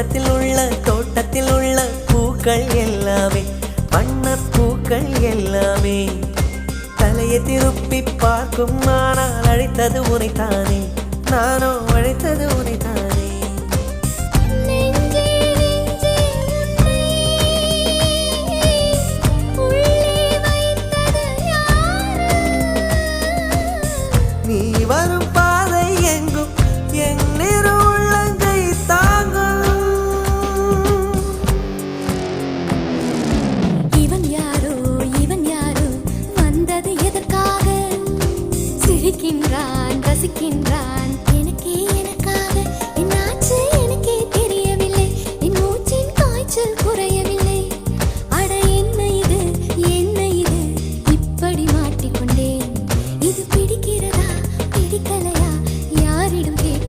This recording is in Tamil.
தோட்டத்தில் உள்ள பூக்கள் எல்லாமே வண்ணப் பூக்கள் எல்லாமே தலையை திருப்பி பார்க்கும் ஆனால் அழைத்தது உனைத்தானே நானோ அழைத்தது உனைத்தான்